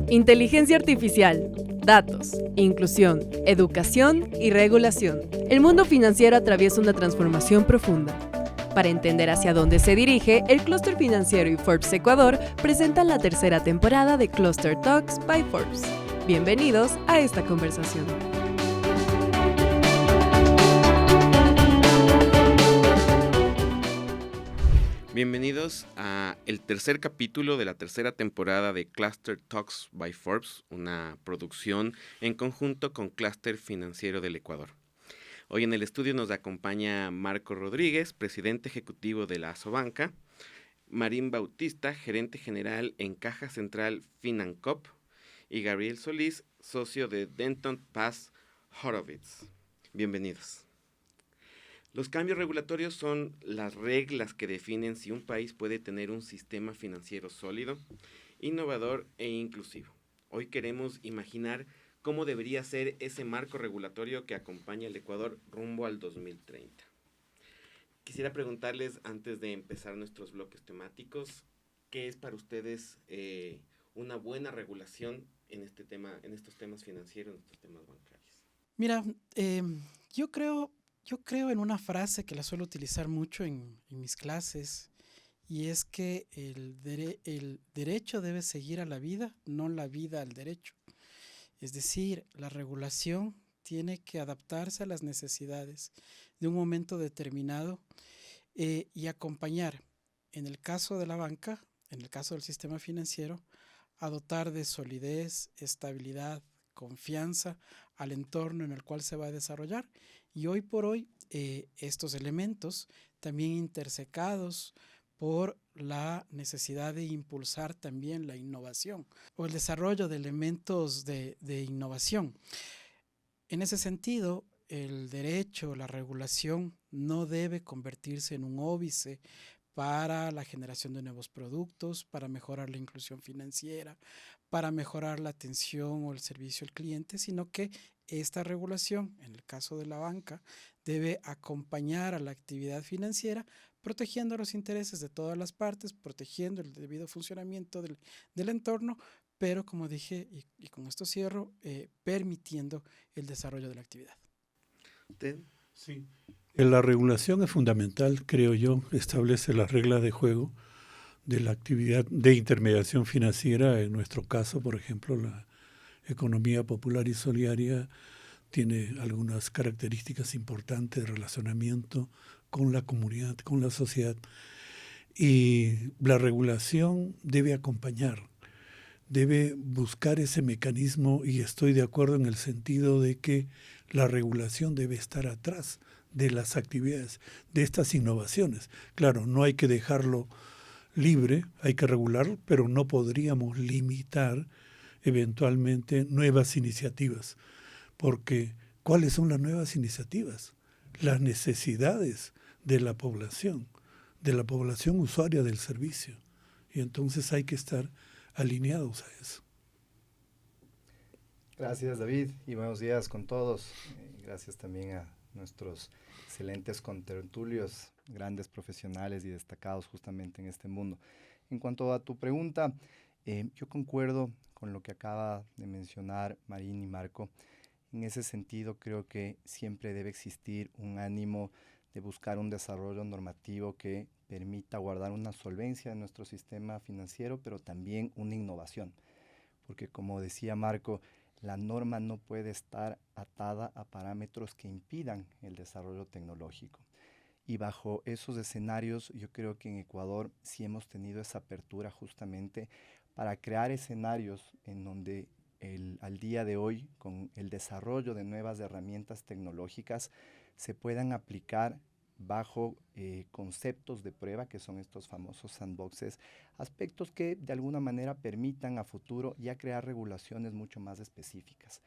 Inteligencia artificial, datos, inclusión, educación y regulación. El mundo financiero atraviesa una transformación profunda. Para entender hacia dónde se dirige, el Clúster Financiero y Forbes Ecuador presentan la tercera temporada de Cluster Talks by Forbes. Bienvenidos a esta conversación. Bienvenidos a el tercer capítulo de la tercera temporada de Cluster Talks by Forbes, una producción en conjunto con Clúster Financiero del Ecuador. Hoy en el estudio nos acompaña Marco Rodríguez, presidente ejecutivo de la Asobanca, Marín Bautista, gerente general en Caja Central Financop, y Gabriel Solís, socio de Denton Paz Horowitz. Bienvenidos. Los cambios regulatorios son las reglas que definen si un país puede tener un sistema financiero sólido, innovador e inclusivo. Hoy queremos imaginar cómo debería ser ese marco regulatorio que acompaña al Ecuador rumbo al 2030. Quisiera preguntarles, antes de empezar nuestros bloques temáticos, ¿qué es para ustedes una buena regulación en este tema, en estos temas financieros, en estos temas bancarios? Mira, yo creo en una frase que la suelo utilizar mucho en mis clases, y es que el derecho debe seguir a la vida, no la vida al derecho. Es decir, la regulación tiene que adaptarse a las necesidades de un momento determinado y acompañar, en el caso de la banca, en el caso del sistema financiero, a dotar de solidez, estabilidad, confianza al entorno en el cual se va a desarrollar. Y hoy por hoy estos elementos también intersecados por la necesidad de impulsar también la innovación o el desarrollo de elementos de innovación. En ese sentido, el derecho, la regulación no debe convertirse en un óbice para la generación de nuevos productos, para mejorar la inclusión financiera, para mejorar la atención o el servicio al cliente, sino que esta regulación, en el caso de la banca, debe acompañar a la actividad financiera, protegiendo los intereses de todas las partes, protegiendo el debido funcionamiento del entorno, pero como dije, y con esto cierro, permitiendo el desarrollo de la actividad. ¿Usted? Sí. La regulación es fundamental, creo yo, establece las reglas de juego de la actividad de intermediación financiera. En nuestro caso, por ejemplo, la economía popular y solidaria tiene algunas características importantes de relacionamiento con la comunidad, con la sociedad, y la regulación debe acompañar, debe buscar ese mecanismo, y estoy de acuerdo en el sentido de que la regulación debe estar atrás de las actividades, de estas innovaciones. Claro, no hay que dejarlo libre, hay que regularlo, pero no podríamos limitar eventualmente nuevas iniciativas, porque ¿cuáles son las nuevas iniciativas? Las necesidades de la población usuaria del servicio, y entonces hay que estar alineados a eso. Gracias, David, y buenos días con todos. Gracias también a nuestros excelentes contertulios, grandes profesionales y destacados justamente en este mundo. En cuanto a tu pregunta, yo concuerdo con lo que acaba de mencionar Marín y Marco. En ese sentido, creo que siempre debe existir un ánimo de buscar un desarrollo normativo que permita guardar una solvencia en nuestro sistema financiero, pero también una innovación. Porque como decía Marco, la norma no puede estar atada a parámetros que impidan el desarrollo tecnológico. Y bajo esos escenarios, yo creo que en Ecuador sí hemos tenido esa apertura justamente para crear escenarios en donde al día de hoy, con el desarrollo de nuevas herramientas tecnológicas, se puedan aplicar bajo conceptos de prueba, que son estos famosos sandboxes, aspectos que de alguna manera permitan a futuro ya crear regulaciones mucho más específicas.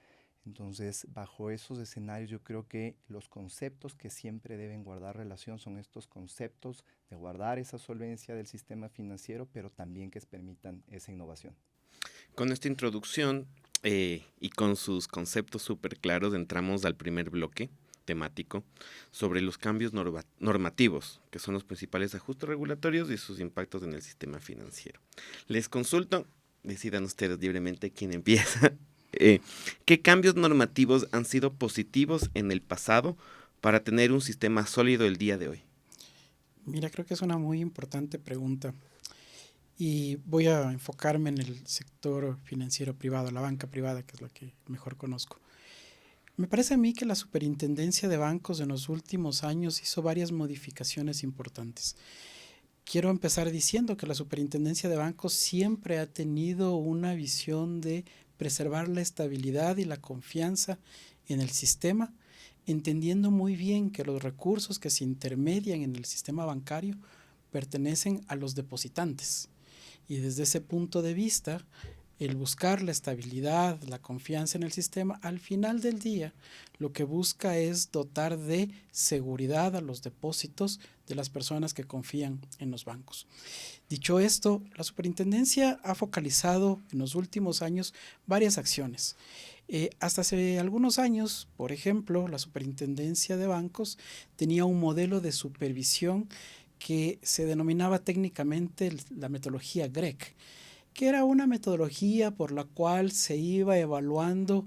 Entonces, bajo esos escenarios, yo creo que los conceptos que siempre deben guardar relación son estos conceptos de guardar esa solvencia del sistema financiero, pero también que permitan esa innovación. Con esta introducción y con sus conceptos súper claros, entramos al primer bloque temático sobre los cambios normativos, que son los principales ajustes regulatorios y sus impactos en el sistema financiero. Les consulto, decidan ustedes libremente quién empieza. ¿Qué cambios normativos han sido positivos en el pasado para tener un sistema sólido el día de hoy? Mira, creo que es una muy importante pregunta y voy a enfocarme en el sector financiero privado, la banca privada, que es la que mejor conozco. Me parece a mí que la Superintendencia de Bancos en los últimos años hizo varias modificaciones importantes. Quiero empezar diciendo que la Superintendencia de Bancos siempre ha tenido una visión de preservar la estabilidad y la confianza en el sistema, entendiendo muy bien que los recursos que se intermedian en el sistema bancario pertenecen a los depositantes. Y desde ese punto de vista, el buscar la estabilidad, la confianza en el sistema, al final del día lo que busca es dotar de seguridad a los depósitos de las personas que confían en los bancos. Dicho esto, la superintendencia ha focalizado en los últimos años varias acciones. Hasta hace algunos años, por ejemplo, la superintendencia de bancos tenía un modelo de supervisión que se denominaba técnicamente la metodología GREC, que era una metodología por la cual se iba evaluando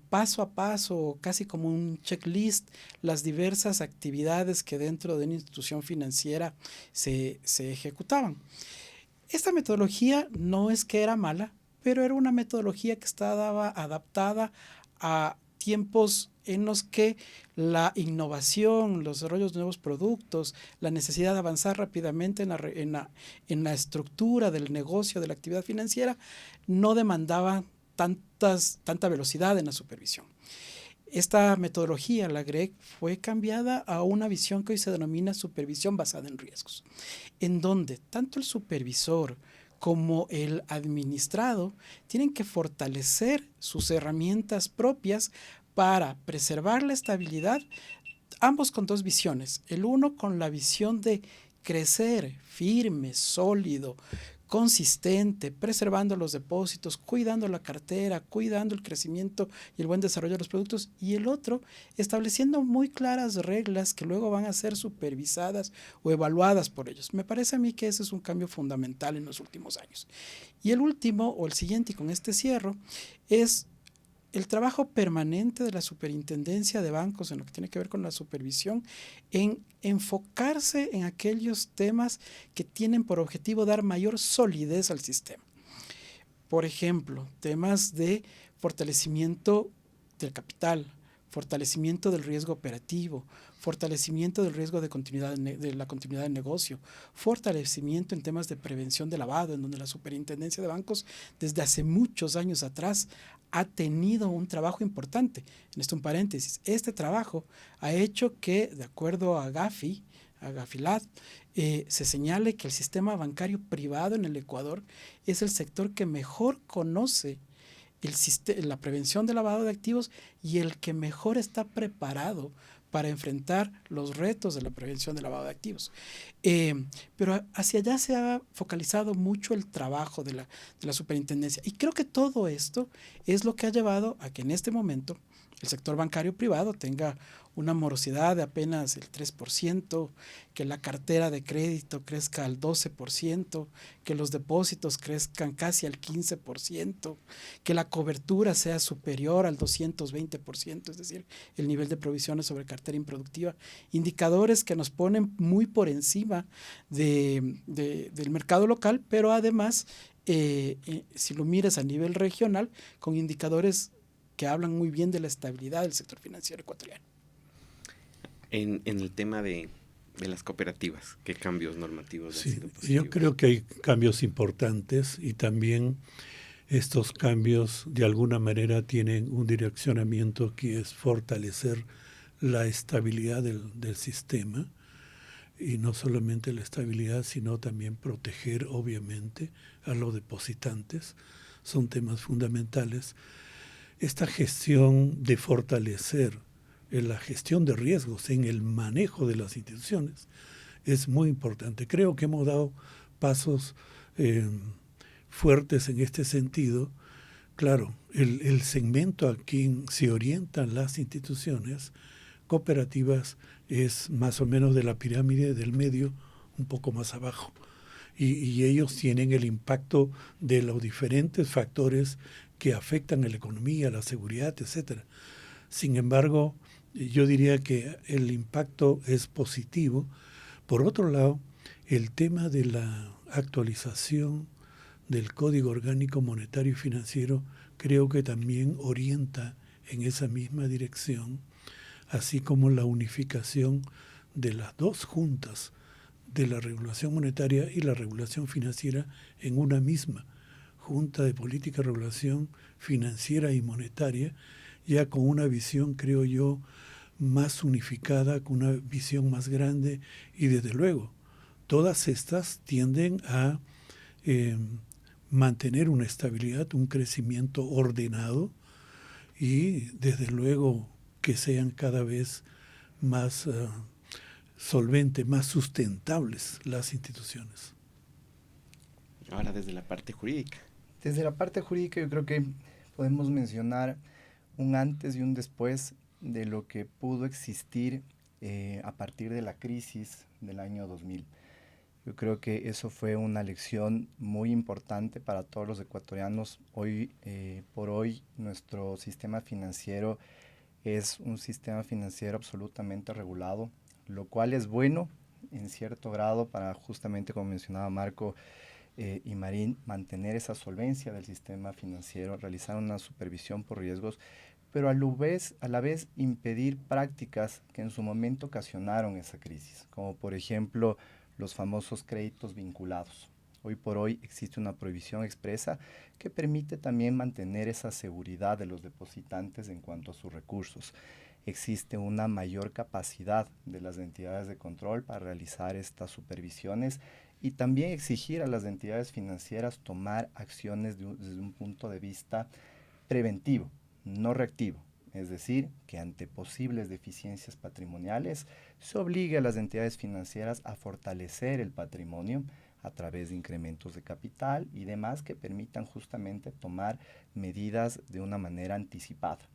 paso a paso, casi como un checklist, las diversas actividades que dentro de una institución financiera se ejecutaban. Esta metodología no es que era mala, pero era una metodología que estaba adaptada a tiempos en los que la innovación, los desarrollos de nuevos productos, la necesidad de avanzar rápidamente en la estructura del negocio, de la actividad financiera, no demandaba tanta velocidad en la supervisión. Esta metodología, la GREC, fue cambiada a una visión que hoy se denomina supervisión basada en riesgos, en donde tanto el supervisor como el administrado tienen que fortalecer sus herramientas propias para preservar la estabilidad, ambos con dos visiones. El uno con la visión de crecer firme, sólido, consistente, preservando los depósitos, cuidando la cartera, cuidando el crecimiento y el buen desarrollo de los productos, y el otro estableciendo muy claras reglas que luego van a ser supervisadas o evaluadas por ellos. Me parece a mí que ese es un cambio fundamental en los últimos años. Y el último, o el siguiente, y con este cierro, es el trabajo permanente de la superintendencia de bancos en lo que tiene que ver con la supervisión, en enfocarse en aquellos temas que tienen por objetivo dar mayor solidez al sistema. Por ejemplo, temas de fortalecimiento del capital, fortalecimiento del riesgo operativo, fortalecimiento del riesgo de la continuidad del negocio, fortalecimiento en temas de prevención de lavado, en donde la Superintendencia de Bancos desde hace muchos años atrás ha tenido un trabajo importante. En esto un paréntesis, este trabajo ha hecho que, de acuerdo a Gafilat, se señale que el sistema bancario privado en el Ecuador es el sector que mejor conoce la prevención del lavado de activos y el que mejor está preparado para enfrentar los retos de la prevención del lavado de activos. Pero hacia allá se ha focalizado mucho el trabajo de la superintendencia. Y creo que todo esto es lo que ha llevado a que en este momento el sector bancario privado tenga una morosidad de apenas el 3%, que la cartera de crédito crezca al 12%, que los depósitos crezcan casi al 15%, que la cobertura sea superior al 220%, es decir, el nivel de provisiones sobre cartera improductiva, indicadores que nos ponen muy por encima del mercado local, pero además, si lo miras a nivel regional, con indicadores que hablan muy bien de la estabilidad del sector financiero ecuatoriano. En el tema de las cooperativas, ¿qué cambios normativos han sido positivos? Yo creo que hay cambios importantes y también estos cambios de alguna manera tienen un direccionamiento que es fortalecer la estabilidad del sistema, y no solamente la estabilidad, sino también proteger obviamente a los depositantes. Son temas fundamentales. Esta gestión de fortalecer la gestión de riesgos en el manejo de las instituciones es muy importante. Creo que hemos dado pasos fuertes en este sentido. Claro, el segmento a quien se orientan las instituciones cooperativas es más o menos de la pirámide del medio, un poco más abajo. y ellos tienen el impacto de los diferentes factores que afectan a la economía, la seguridad, etcétera. Sin embargo, yo diría que el impacto es positivo. Por otro lado, el tema de la actualización del Código Orgánico Monetario y Financiero creo que también orienta en esa misma dirección, así como la unificación de las dos juntas de la regulación monetaria y la regulación financiera en una misma Junta de Política y Regulación Financiera y Monetaria, ya con una visión, creo yo, más unificada, con una visión más grande, y desde luego, todas estas tienden a mantener una estabilidad, un crecimiento ordenado, y desde luego que sean cada vez más solventes, más sustentables las instituciones. Ahora desde la parte jurídica. Desde la parte jurídica yo creo que podemos mencionar un antes y un después de lo que pudo existir a partir de la crisis del año 2000. Yo creo que eso fue una lección muy importante para todos los ecuatorianos. Hoy por hoy nuestro sistema financiero es un sistema financiero absolutamente regulado, lo cual es bueno en cierto grado para justamente, como mencionaba Marco y Marín, mantener esa solvencia del sistema financiero, realizar una supervisión por riesgos, pero a la vez impedir prácticas que en su momento ocasionaron esa crisis, como por ejemplo los famosos créditos vinculados. Hoy por hoy existe una prohibición expresa que permite también mantener esa seguridad de los depositantes en cuanto a sus recursos. Existe una mayor capacidad de las entidades de control para realizar estas supervisiones y también exigir a las entidades financieras tomar acciones desde un punto de vista preventivo, no reactivo. Es decir, que ante posibles deficiencias patrimoniales se obligue a las entidades financieras a fortalecer el patrimonio a través de incrementos de capital y demás que permitan justamente tomar medidas de una manera anticipada.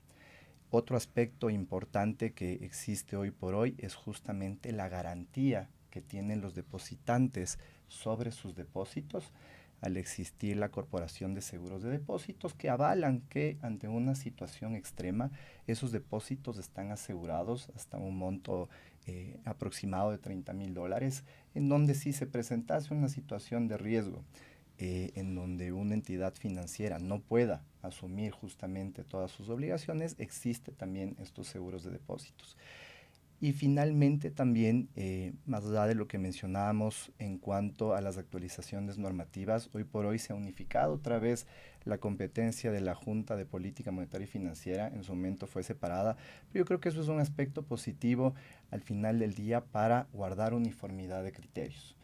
Otro aspecto importante que existe hoy por hoy es justamente la garantía que tienen los depositantes sobre sus depósitos, al existir la Corporación de Seguros de Depósitos, que avalan que ante una situación extrema esos depósitos están asegurados hasta un monto aproximado de $30,000, en donde si se presentase una situación de riesgo en donde una entidad financiera no pueda asumir justamente todas sus obligaciones, existe también estos seguros de depósitos. Y finalmente también, más allá de lo que mencionábamos en cuanto a las actualizaciones normativas, hoy por hoy se ha unificado otra vez la competencia de la Junta de Política Monetaria y Financiera. En su momento fue separada, pero yo creo que eso es un aspecto positivo al final del día para guardar uniformidad de criterios.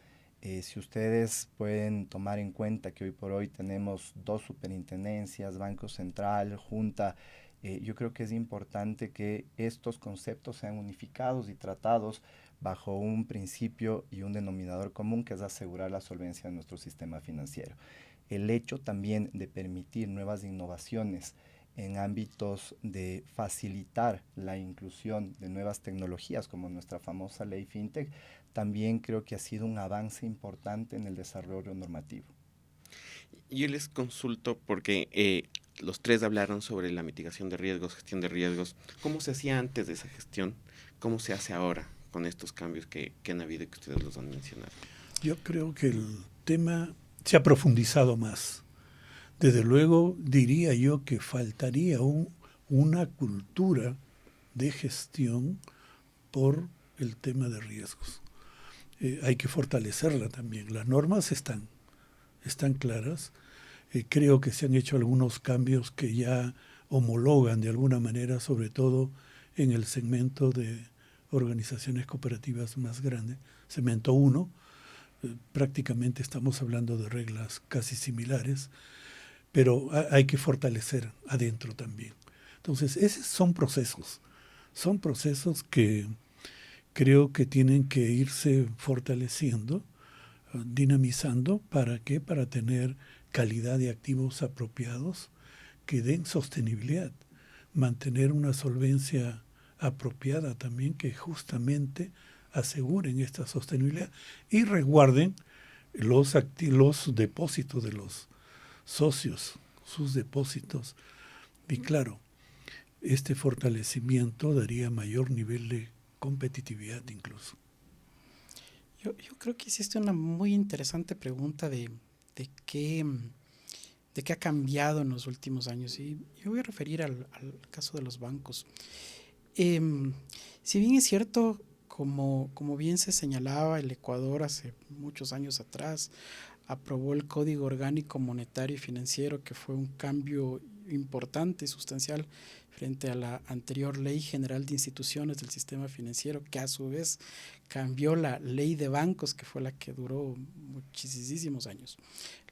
Si ustedes pueden tomar en cuenta que hoy por hoy tenemos 2 superintendencias, Banco Central, Junta, yo creo que es importante que estos conceptos sean unificados y tratados bajo un principio y un denominador común, que es asegurar la solvencia de nuestro sistema financiero. El hecho también de permitir nuevas innovaciones en ámbitos de facilitar la inclusión de nuevas tecnologías, como nuestra famosa ley FinTech, también creo que ha sido un avance importante en el desarrollo normativo. Yo les consulto porque los tres hablaron sobre la mitigación de riesgos, gestión de riesgos. ¿Cómo se hacía antes de esa gestión? ¿Cómo se hace ahora con estos cambios que han habido y que ustedes los han mencionado? Yo creo que el tema se ha profundizado más. Desde luego diría yo que faltaría una cultura de gestión por el tema de riesgos. Hay que fortalecerla también. Las normas están claras. Creo que se han hecho algunos cambios que ya homologan de alguna manera, sobre todo en el segmento de organizaciones cooperativas más grandes. Segmento 1, prácticamente estamos hablando de reglas casi similares, pero hay que fortalecer adentro también. Entonces, esos son procesos que creo que tienen que irse fortaleciendo, dinamizando. ¿Para qué? Para tener calidad de activos apropiados que den sostenibilidad, mantener una solvencia apropiada también que justamente aseguren esta sostenibilidad y resguarden los depósitos de los socios, sus depósitos. Y claro, este fortalecimiento daría mayor nivel de competitividad incluso. Yo creo que hiciste una muy interesante pregunta de qué ha cambiado en los últimos años. Y yo voy a referir al caso de los bancos. Si bien es cierto, como bien se señalaba, el Ecuador hace muchos años atrás aprobó el Código Orgánico Monetario y Financiero, que fue un cambio importante y sustancial frente a la anterior Ley General de Instituciones del Sistema Financiero, que a su vez cambió la Ley de Bancos, que fue la que duró muchísimos años.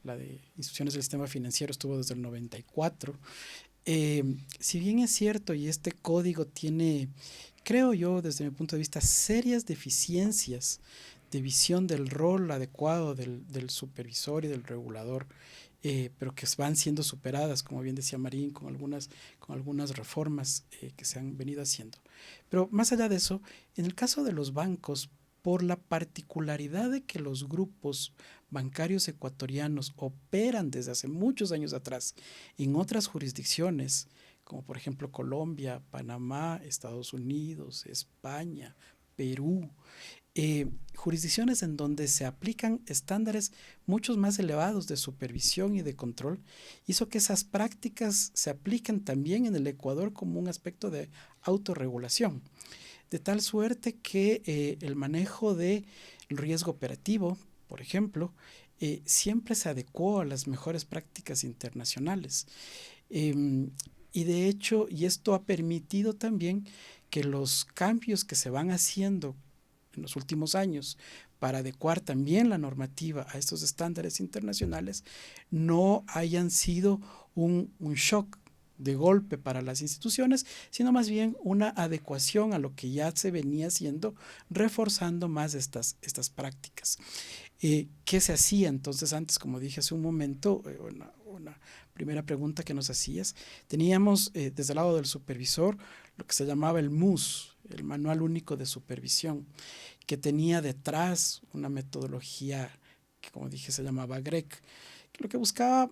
La de Instituciones del Sistema Financiero estuvo desde el 94. Si bien es cierto, y este código tiene, creo yo, desde mi punto de vista, serias deficiencias de visión del rol adecuado del supervisor y del regulador, pero que van siendo superadas, como bien decía Marín, con algunas reformas que se han venido haciendo. Pero más allá de eso, en el caso de los bancos, por la particularidad de que los grupos bancarios ecuatorianos operan desde hace muchos años atrás en otras jurisdicciones, como por ejemplo Colombia, Panamá, Estados Unidos, España, Perú, jurisdicciones en donde se aplican estándares mucho más elevados de supervisión y de control, hizo que esas prácticas se apliquen también en el Ecuador como un aspecto de autorregulación, de tal suerte que el manejo del riesgo operativo, por ejemplo, siempre se adecuó a las mejores prácticas internacionales. Y de hecho, y esto ha permitido también que los cambios que se van haciendo en los últimos años para adecuar también la normativa a estos estándares internacionales no hayan sido un shock de golpe para las instituciones, sino más bien una adecuación a lo que ya se venía haciendo, reforzando más estas prácticas. ¿Qué se hacía entonces antes? Como dije hace un momento, una primera pregunta que nos hacías, teníamos desde el lado del supervisor lo que se llamaba el MUS, el Manual Único de Supervisión, que tenía detrás una metodología que, como dije, se llamaba GREC, que lo que buscaba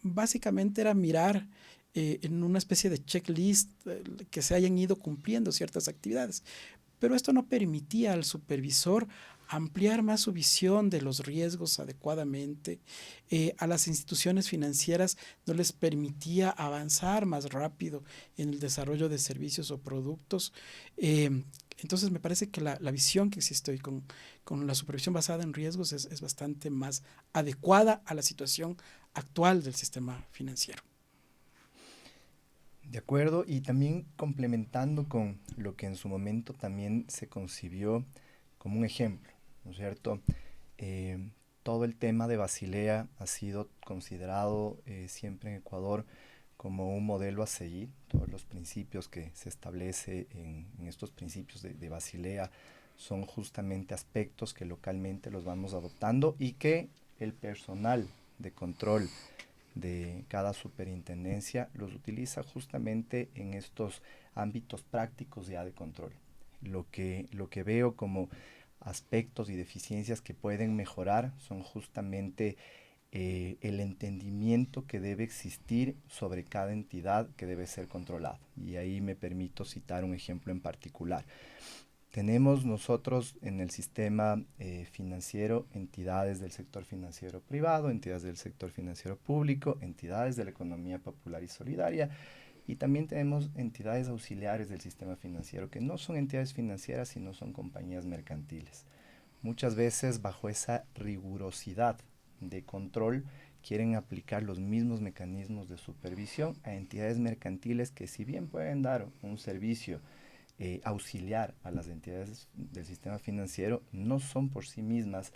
básicamente era mirar en una especie de checklist que se hayan ido cumpliendo ciertas actividades. Pero esto no permitía al supervisor ampliar más su visión de los riesgos adecuadamente. A las instituciones financieras no les permitía avanzar más rápido en el desarrollo de servicios o productos. Entonces me parece que la visión que existe hoy con la supervisión basada en riesgos es bastante más adecuada a la situación actual del sistema financiero. De acuerdo, y también complementando con lo que en su momento también se concibió como un ejemplo, ¿no es cierto? Todo el tema de Basilea ha sido considerado siempre en Ecuador como un modelo a seguir. Todos los principios que se establece en estos principios de Basilea son justamente aspectos que localmente los vamos adoptando y que el personal de control de cada superintendencia los utiliza justamente en estos ámbitos prácticos ya de control. Lo que veo como aspectos y deficiencias que pueden mejorar son justamente el entendimiento que debe existir sobre cada entidad que debe ser controlada. Y ahí me permito citar un ejemplo en particular. Tenemos nosotros en el sistema financiero entidades del sector financiero privado, entidades del sector financiero público, entidades de la economía popular y solidaria, y también tenemos entidades auxiliares del sistema financiero que no son entidades financieras, sino son compañías mercantiles. Muchas veces bajo esa rigurosidad de control quieren aplicar los mismos mecanismos de supervisión a entidades mercantiles que, si bien pueden dar un servicio auxiliar a las entidades del sistema financiero, no son por sí mismas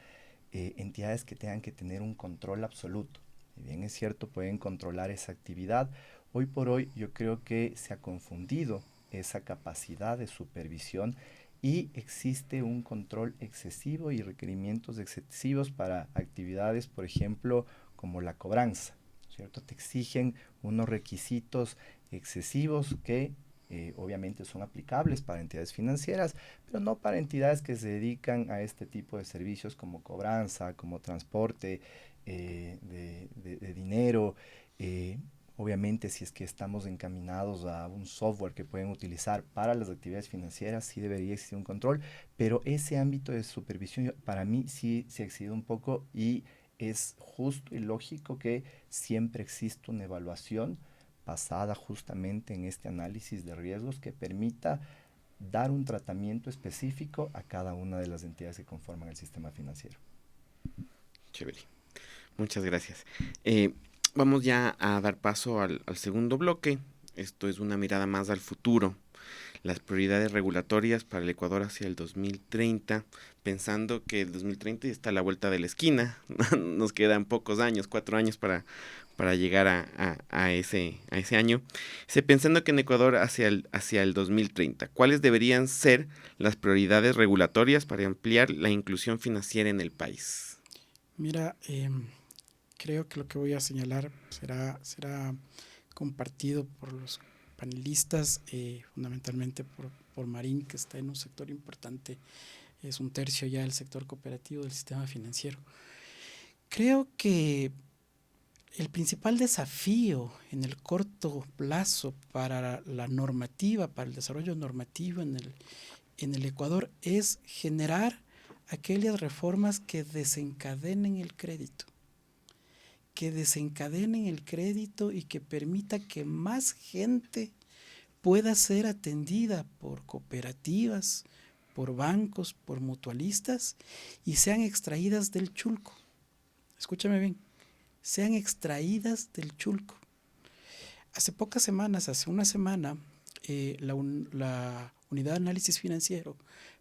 entidades que tengan que tener un control absoluto. Si bien es cierto, pueden controlar esa actividad, hoy por hoy yo creo que se ha confundido esa capacidad de supervisión y existe un control excesivo y requerimientos excesivos para actividades, por ejemplo, como la cobranza, ¿cierto? Te exigen unos requisitos excesivos que obviamente son aplicables para entidades financieras, pero no para entidades que se dedican a este tipo de servicios como cobranza, como transporte de dinero. Obviamente, si es que estamos encaminados a un software que pueden utilizar para las actividades financieras, sí debería existir un control, pero ese ámbito de supervisión para mí sí se excede un poco, y es justo y lógico que siempre existe una evaluación basada justamente en este análisis de riesgos que permita dar un tratamiento específico a cada una de las entidades que conforman el sistema financiero. Chévere. Muchas gracias. Vamos ya a dar paso al segundo bloque. Esto es una mirada más al futuro. Las prioridades regulatorias para el Ecuador hacia el 2030, pensando que el 2030 está a la vuelta de la esquina. Nos quedan pocos años, 4 años para llegar a ese año. Pensando que en Ecuador hacia el 2030, ¿cuáles deberían ser las prioridades regulatorias para ampliar la inclusión financiera en el país? Mira, creo que lo que voy a señalar será compartido por los panelistas, fundamentalmente por Marín, que está en un sector importante, es 1/3 ya del sector cooperativo del sistema financiero. Creo que el principal desafío en el corto plazo para la normativa, para el desarrollo normativo en el Ecuador, es generar aquellas reformas que desencadenen el crédito. Y que permita que más gente pueda ser atendida por cooperativas, por bancos, por mutualistas, y sean extraídas del chulco. Escúchame bien, sean extraídas del chulco. Hace una semana, la Unidad de Análisis Financiero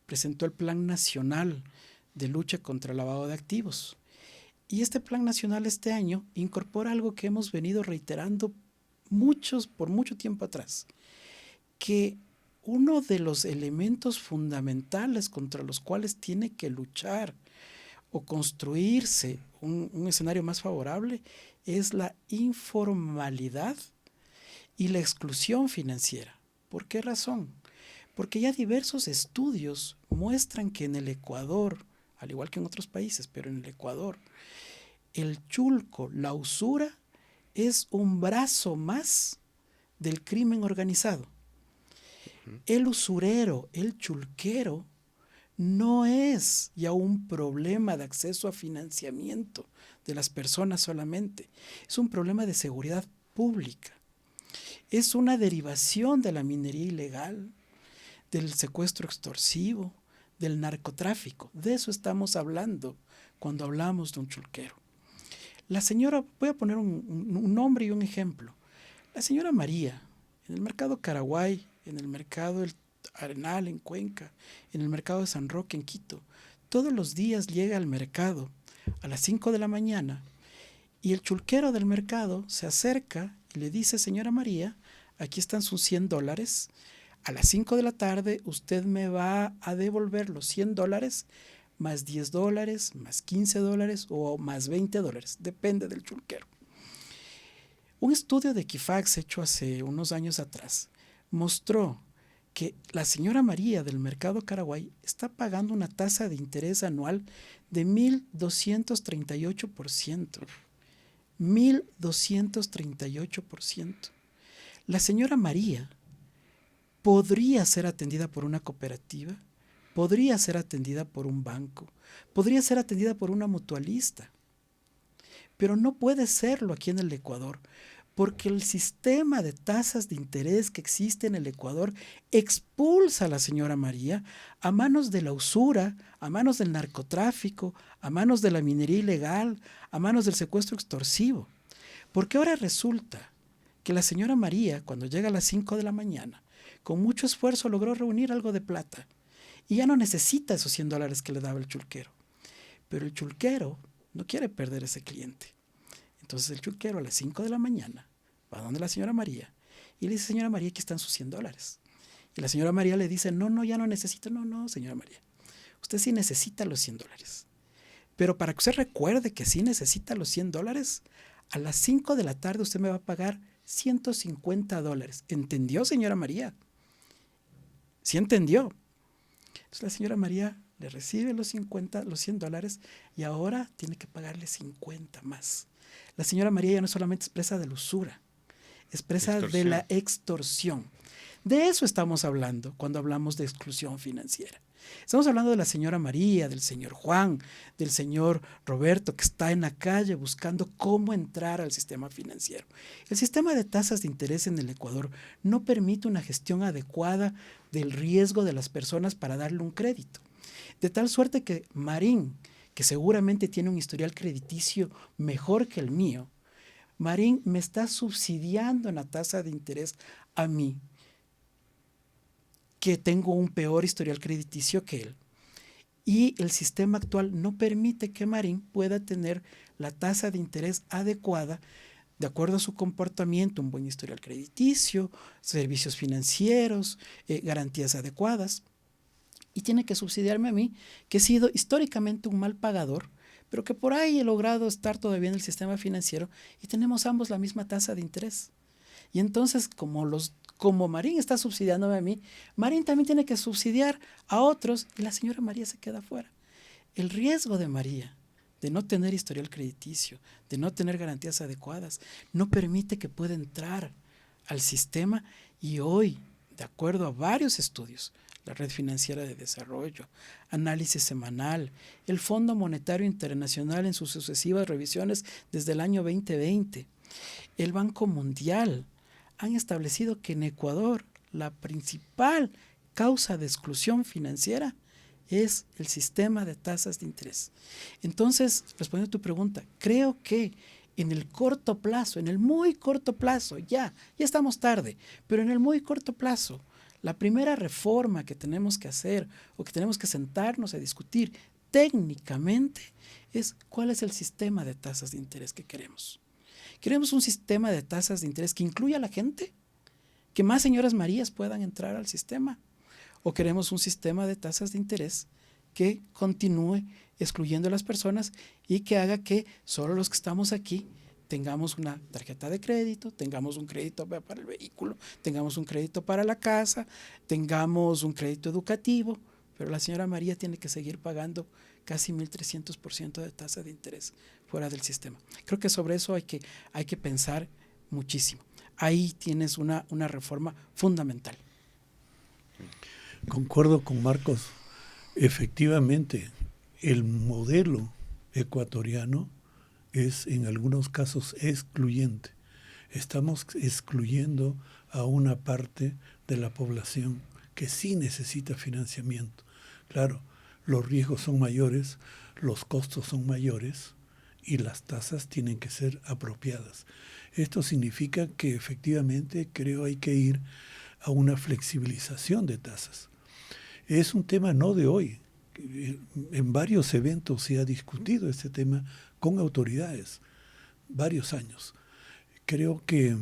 presentó el Plan Nacional de Lucha contra el Lavado de Activos. Y este Plan Nacional este año incorpora algo que hemos venido reiterando por mucho tiempo atrás, que uno de los elementos fundamentales contra los cuales tiene que luchar o construirse un escenario más favorable es la informalidad y la exclusión financiera. ¿Por qué razón? Porque ya diversos estudios muestran que en el Ecuador, al igual que en otros países, pero en el Ecuador, el chulco, la usura, es un brazo más del crimen organizado. El usurero, el chulquero, no es ya un problema de acceso a financiamiento de las personas solamente, es un problema de seguridad pública. Es una derivación de la minería ilegal, del secuestro extorsivo, del narcotráfico. De eso estamos hablando cuando hablamos de un chulquero. La señora, voy a poner un nombre y un ejemplo. La señora María, en el mercado Caraguay, en el mercado del Arenal en Cuenca, en el mercado de San Roque en Quito, todos los días llega al mercado a las 5 de la mañana y el chulquero del mercado se acerca y le dice: señora María, aquí están sus $100, a las 5 de la tarde usted me va a devolver los $100 más $10, más $15 o más $20, depende del chulquero. Un estudio de Equifax hecho hace unos años atrás mostró que la señora María del mercado Caraguay está pagando una tasa de interés anual de 1.238%. 1.238%. La señora María podría ser atendida por una cooperativa, podría ser atendida por un banco, podría ser atendida por una mutualista, pero no puede serlo aquí en el Ecuador, porque el sistema de tasas de interés que existe en el Ecuador expulsa a la señora María a manos de la usura, a manos del narcotráfico, a manos de la minería ilegal, a manos del secuestro extorsivo. Porque ahora resulta que la señora María, cuando llega a las 5 de la mañana, con mucho esfuerzo logró reunir algo de plata y ya no necesita esos $100 que le daba el chulquero. Pero el chulquero no quiere perder ese cliente. Entonces el chulquero a las 5 de la mañana va donde la señora María y le dice: señora María, aquí están sus $100. Y la señora María le dice: no, ya no necesito. No, señora María, usted sí necesita los $100. Pero para que usted recuerde que sí necesita los $100, a las 5 de la tarde usted me va a pagar $150. ¿Entendió, señora María? ¿Sí entendió? Entonces la señora María le recibe los $100 y ahora tiene que pagarle 50 más. La señora María ya no solamente es presa de la usura, es presa de la extorsión. De eso estamos hablando cuando hablamos de exclusión financiera. Estamos hablando de la señora María, del señor Juan, del señor Roberto, que está en la calle buscando cómo entrar al sistema financiero. El sistema de tasas de interés en el Ecuador no permite una gestión adecuada del riesgo de las personas para darle un crédito. De tal suerte que Marín, que seguramente tiene un historial crediticio mejor que el mío, Marín me está subsidiando en la tasa de interés a mí, que tengo un peor historial crediticio que él. Y el sistema actual no permite que Marín pueda tener la tasa de interés adecuada de acuerdo a su comportamiento, un buen historial crediticio, servicios financieros, garantías adecuadas. Y tiene que subsidiarme a mí, que he sido históricamente un mal pagador, pero que por ahí he logrado estar todavía en el sistema financiero y tenemos ambos la misma tasa de interés. Y entonces, como Marín está subsidiándome a mí, Marín también tiene que subsidiar a otros y la señora María se queda fuera. El riesgo de María de no tener historial crediticio, de no tener garantías adecuadas, no permite que pueda entrar al sistema y hoy, de acuerdo a varios estudios, la Red Financiera de Desarrollo, Análisis Semanal, el Fondo Monetario Internacional en sus sucesivas revisiones desde el año 2020, el Banco Mundial, han establecido que en Ecuador la principal causa de exclusión financiera es el sistema de tasas de interés. Entonces, respondiendo a tu pregunta, creo que en el corto plazo, en el muy corto plazo, ya estamos tarde, pero en el muy corto plazo, la primera reforma que tenemos que hacer o que tenemos que sentarnos a discutir técnicamente es cuál es el sistema de tasas de interés que queremos. ¿Queremos un sistema de tasas de interés que incluya a la gente? ¿Que más señoras Marías puedan entrar al sistema? ¿O queremos un sistema de tasas de interés que continúe excluyendo a las personas y que haga que solo los que estamos aquí tengamos una tarjeta de crédito, tengamos un crédito para el vehículo, tengamos un crédito para la casa, tengamos un crédito educativo, pero la señora María tiene que seguir pagando casi 1.300% de tasa de interés fuera del sistema? Creo que sobre eso hay que pensar muchísimo. Ahí tienes una reforma fundamental. Concuerdo con Marcos. Efectivamente, el modelo ecuatoriano es en algunos casos excluyente. Estamos excluyendo a una parte de la población que sí necesita financiamiento. Claro, los riesgos son mayores, los costos son mayores y las tasas tienen que ser apropiadas. Esto significa que efectivamente creo hay que ir a una flexibilización de tasas. Es un tema no de hoy. En varios eventos se ha discutido este tema con autoridades, varios años. Creo que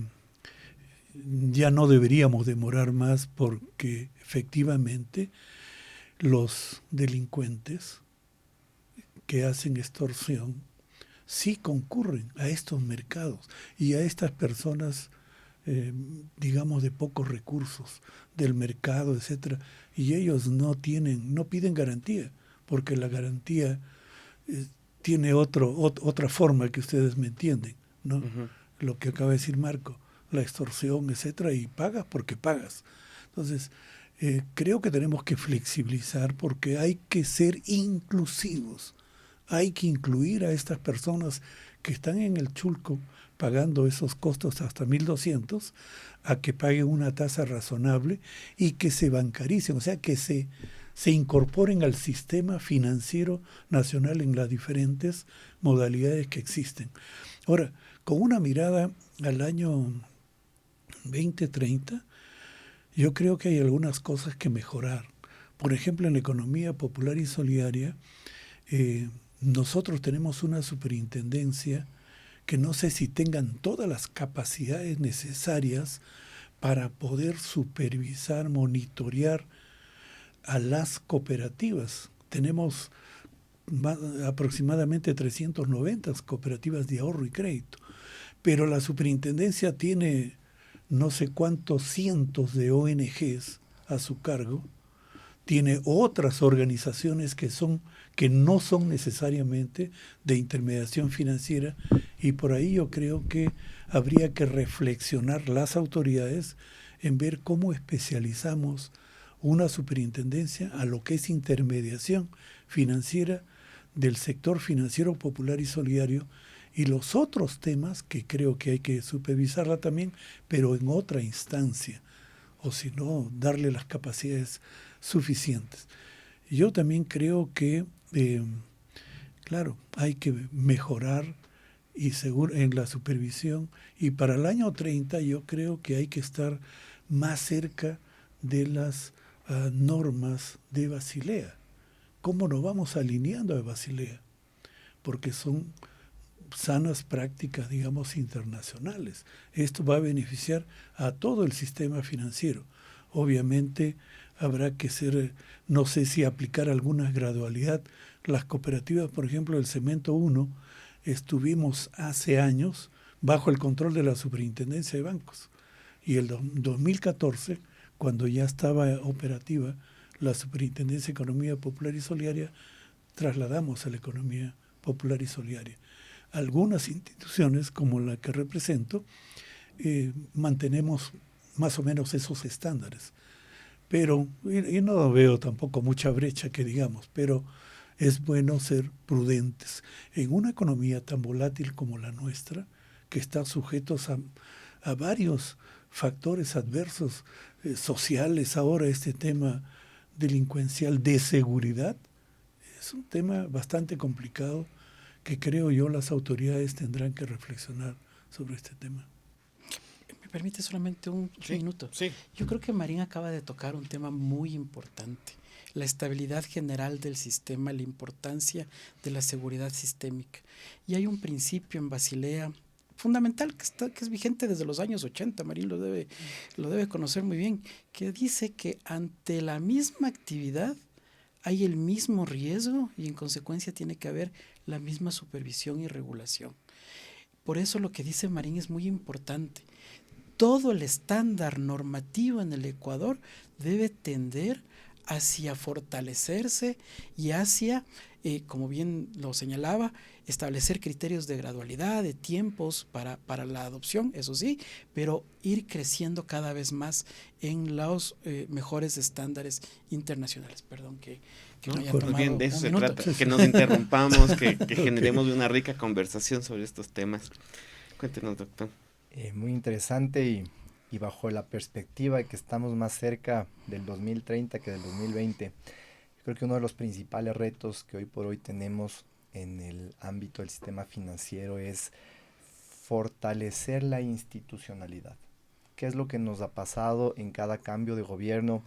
ya no deberíamos demorar más porque efectivamente los delincuentes que hacen extorsión sí concurren a estos mercados y a estas personas, digamos, de pocos recursos del mercado, etcétera, y ellos no piden garantía, porque la garantía tiene otra forma que ustedes me entienden, ¿no? Uh-huh. Lo que acaba de decir Marco, la extorsión, etcétera, y pagas porque pagas. Entonces, creo que tenemos que flexibilizar porque hay que ser inclusivos. Hay que incluir a estas personas que están en el chulco pagando esos costos hasta 1.200 a que paguen una tasa razonable y que se bancaricen, o sea, que se incorporen al sistema financiero nacional en las diferentes modalidades que existen. Ahora, con una mirada al año 2030, yo creo que hay algunas cosas que mejorar. Por ejemplo, en la economía popular y solidaria, nosotros tenemos una superintendencia que no sé si tengan todas las capacidades necesarias para poder supervisar, monitorear a las cooperativas. Tenemos aproximadamente 390 cooperativas de ahorro y crédito, pero la superintendencia tiene no sé cuántos cientos de ONGs a su cargo, tiene otras organizaciones que no son necesariamente de intermediación financiera, y por ahí yo creo que habría que reflexionar las autoridades en ver cómo especializamos una superintendencia a lo que es intermediación financiera del sector financiero popular y solidario, y los otros temas que creo que hay que supervisarla también, pero en otra instancia, o si no, darle las capacidades suficientes. Yo también creo que, claro, hay que mejorar y seguro en la supervisión, y para el año 30 yo creo que hay que estar más cerca de las normas de Basilea. ¿Cómo nos vamos alineando a Basilea? Porque son sanas prácticas, digamos, internacionales. Esto va a beneficiar a todo el sistema financiero. Obviamente habrá que no sé si aplicar alguna gradualidad. Las cooperativas, por ejemplo, del Cemento 1, estuvimos hace años bajo el control de la Superintendencia de Bancos. Y el 2014, cuando ya estaba operativa la Superintendencia de Economía Popular y Solidaria, trasladamos a la economía popular y solidaria. Algunas instituciones, como la que represento, mantenemos más o menos esos estándares. Pero, y no veo tampoco mucha brecha que digamos, pero es bueno ser prudentes. En una economía tan volátil como la nuestra, que está sujetos a varios factores adversos sociales, ahora este tema delincuencial de seguridad, es un tema bastante complicado que creo yo las autoridades tendrán que reflexionar sobre este tema. ¿Me permite solamente un minuto? Sí. Yo creo que Marín acaba de tocar un tema muy importante, la estabilidad general del sistema, la importancia de la seguridad sistémica. Y hay un principio en Basilea fundamental que es vigente desde los años 80, Marín lo debe conocer muy bien, que dice que ante la misma actividad hay el mismo riesgo y en consecuencia tiene que haber la misma supervisión y regulación. Por eso lo que dice Marín es muy importante. Todo el estándar normativo en el Ecuador debe tender hacia fortalecerse y hacia, como bien lo señalaba, establecer criterios de gradualidad, de tiempos para la adopción, eso sí, pero ir creciendo cada vez más en los mejores estándares internacionales. Perdón que me haya tomado bien, de eso un se minuto. trata, que nos interrumpamos, que generemos una rica conversación sobre estos temas. Cuéntenos, doctor. Muy interesante y bajo la perspectiva de que estamos más cerca del 2030 que del 2020, creo que uno de los principales retos que hoy por hoy tenemos en el ámbito del sistema financiero es fortalecer la institucionalidad. ¿Qué es lo que nos ha pasado en cada cambio de gobierno?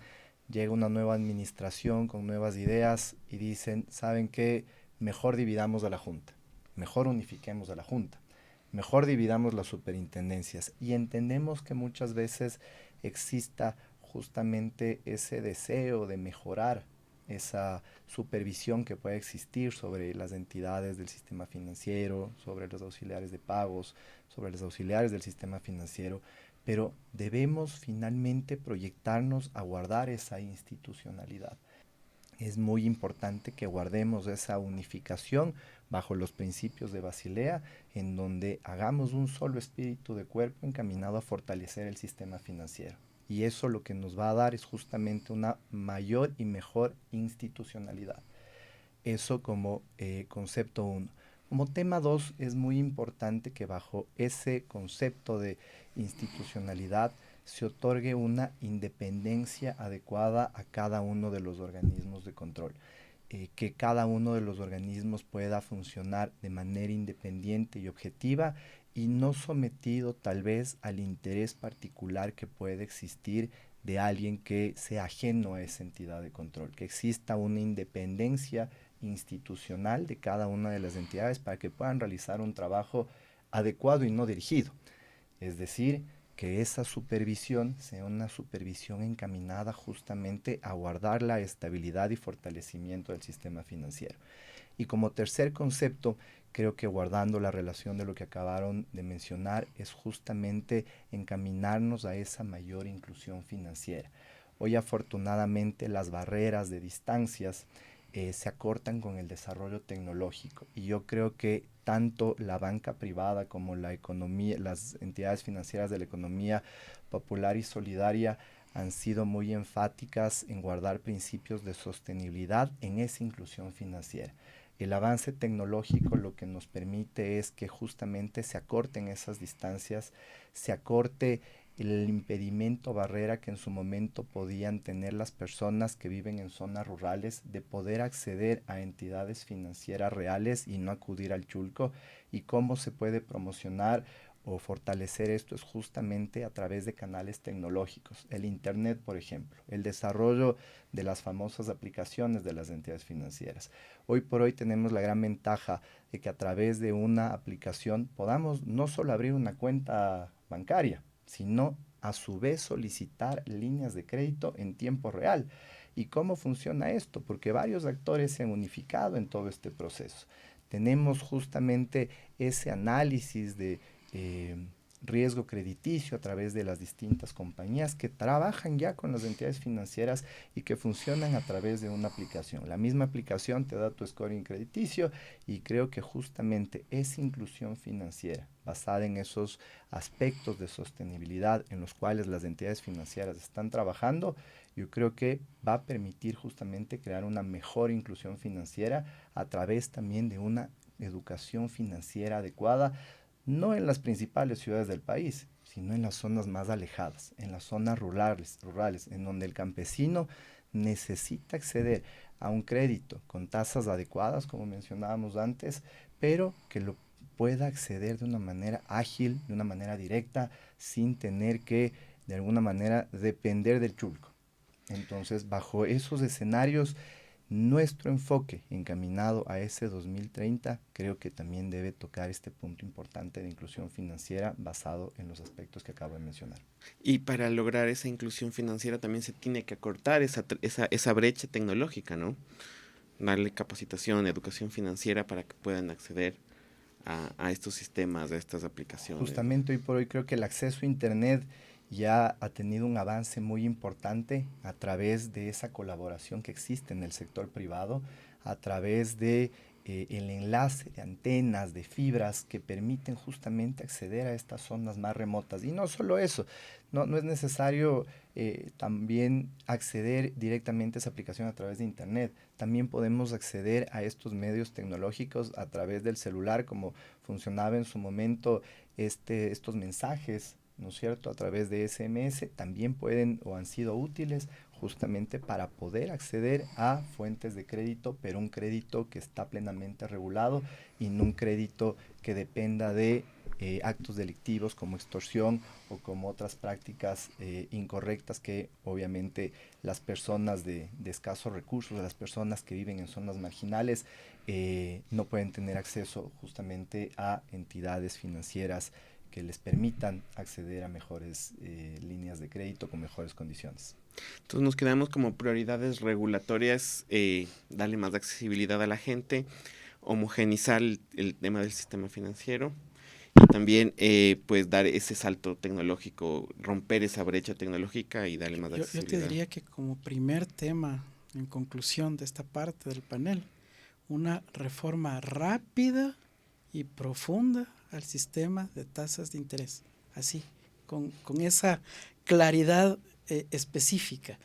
Llega una nueva administración con nuevas ideas y dicen, ¿saben qué? Mejor dividamos a la Junta, mejor unifiquemos a la Junta, mejor dividamos las superintendencias. Y entendemos que muchas veces exista justamente ese deseo de mejorar esa supervisión que puede existir sobre las entidades del sistema financiero, sobre los auxiliares de pagos, sobre los auxiliares del sistema financiero, pero debemos finalmente proyectarnos a guardar esa institucionalidad. Es muy importante que guardemos esa unificación bajo los principios de Basilea, en donde hagamos un solo espíritu de cuerpo encaminado a fortalecer el sistema financiero. Y eso lo que nos va a dar es justamente una mayor y mejor institucionalidad. Eso como concepto 1. Como tema 2, es muy importante que bajo ese concepto de institucionalidad se otorgue una independencia adecuada a cada uno de los organismos de control. Que cada uno de los organismos pueda funcionar de manera independiente y objetiva y no sometido tal vez al interés particular que puede existir de alguien que sea ajeno a esa entidad de control, que exista una independencia institucional de cada una de las entidades para que puedan realizar un trabajo adecuado y no dirigido. Es decir, que esa supervisión sea una supervisión encaminada justamente a guardar la estabilidad y fortalecimiento del sistema financiero. Y como tercer concepto, creo que guardando la relación de lo que acabaron de mencionar, es justamente encaminarnos a esa mayor inclusión financiera. Hoy afortunadamente las barreras de distancias se acortan con el desarrollo tecnológico, y yo creo que tanto la banca privada como la economía, las entidades financieras de la economía popular y solidaria han sido muy enfáticas en guardar principios de sostenibilidad en esa inclusión financiera. El avance tecnológico lo que nos permite es que justamente se acorten esas distancias, se acorte el impedimento, barrera que en su momento podían tener las personas que viven en zonas rurales de poder acceder a entidades financieras reales y no acudir al chulco. Y cómo se puede promocionar o fortalecer esto es justamente a través de canales tecnológicos, el Internet, por ejemplo, el desarrollo de las famosas aplicaciones de las entidades financieras. Hoy por hoy tenemos la gran ventaja de que a través de una aplicación podamos no solo abrir una cuenta bancaria, sino a su vez solicitar líneas de crédito en tiempo real. ¿Y cómo funciona esto? Porque varios actores se han unificado en todo este proceso. Tenemos justamente ese análisis de riesgo crediticio a través de las distintas compañías que trabajan ya con las entidades financieras y que funcionan a través de una aplicación. La misma aplicación te da tu scoring crediticio, y creo que justamente esa inclusión financiera basada en esos aspectos de sostenibilidad en los cuales las entidades financieras están trabajando, yo creo que va a permitir justamente crear una mejor inclusión financiera a través también de una educación financiera adecuada, no en las principales ciudades del país, sino en las zonas más alejadas, en las zonas rurales, en donde el campesino necesita acceder a un crédito con tasas adecuadas, como mencionábamos antes, pero que lo pueda acceder de una manera ágil, de una manera directa, sin tener que, de alguna manera, depender del chulco. Entonces, bajo esos escenarios, nuestro enfoque encaminado a ese 2030 creo que también debe tocar este punto importante de inclusión financiera basado en los aspectos que acabo de mencionar. Y para lograr esa inclusión financiera también se tiene que acortar esa brecha tecnológica, ¿no? Darle capacitación, educación financiera para que puedan acceder a estos sistemas, a estas aplicaciones. Justamente hoy por hoy creo que el acceso a Internet ya ha tenido un avance muy importante a través de esa colaboración que existe en el sector privado, a través de el enlace de antenas, de fibras que permiten justamente acceder a estas zonas más remotas. Y no solo eso, no es necesario también acceder directamente a esa aplicación a través de Internet. También podemos acceder a estos medios tecnológicos a través del celular, como funcionaba en su momento estos mensajes, ¿no es cierto?, a través de SMS, también pueden o han sido útiles justamente para poder acceder a fuentes de crédito, pero un crédito que está plenamente regulado y no un crédito que dependa de actos delictivos como extorsión o como otras prácticas incorrectas que obviamente las personas de escasos recursos, las personas que viven en zonas marginales, no pueden tener acceso justamente a entidades financieras que les permitan acceder a mejores líneas de crédito con mejores condiciones. Entonces nos quedamos como prioridades regulatorias, darle más accesibilidad a la gente, homogenizar el tema del sistema financiero y también pues dar ese salto tecnológico, romper esa brecha tecnológica y darle más accesibilidad. Yo te diría que como primer tema, en conclusión de esta parte del panel, una reforma rápida y profunda al sistema de tasas de interés, así, con esa claridad específica.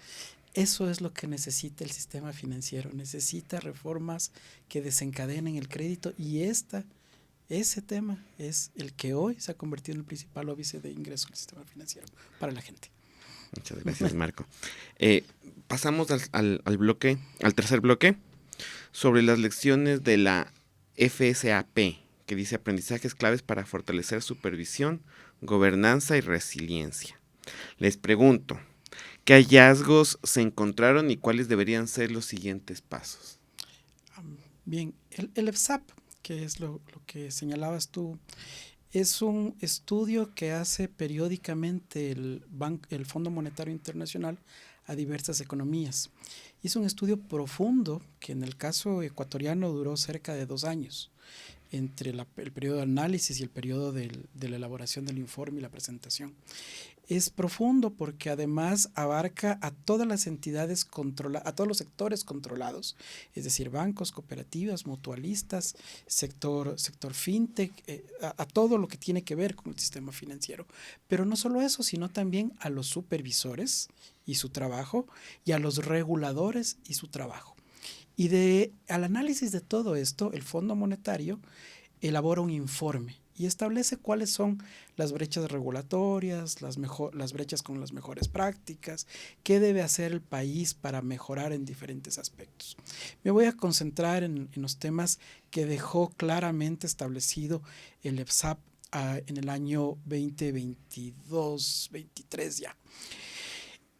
Eso es lo que necesita el sistema financiero, necesita reformas que desencadenen el crédito, y ese tema es el que hoy se ha convertido en el principal óbice de ingreso al sistema financiero para la gente. Muchas gracias, Marco. Pasamos al tercer bloque, sobre las lecciones de la FSAP, que dice aprendizajes claves para fortalecer supervisión, gobernanza y resiliencia. Les pregunto, ¿qué hallazgos se encontraron y cuáles deberían ser los siguientes pasos? Bien, el FSAP, que es lo que señalabas tú, es un estudio que hace periódicamente el Fondo Monetario Internacional a diversas economías. Es un estudio profundo que en el caso ecuatoriano duró cerca de 2 años, entre el periodo de análisis y el periodo de la elaboración del informe y la presentación. Es profundo porque además abarca a todas las entidades a todos los sectores controlados, es decir, bancos, cooperativas, mutualistas, sector fintech, a todo lo que tiene que ver con el sistema financiero. Pero no solo eso, sino también a los supervisores y su trabajo, y a los reguladores y su trabajo. Y al análisis de todo esto, el Fondo Monetario elabora un informe y establece cuáles son las brechas regulatorias, las brechas con las mejores prácticas, qué debe hacer el país para mejorar en diferentes aspectos. Me voy a concentrar en los temas que dejó claramente establecido el EFSAP en el año 2022, 23 ya.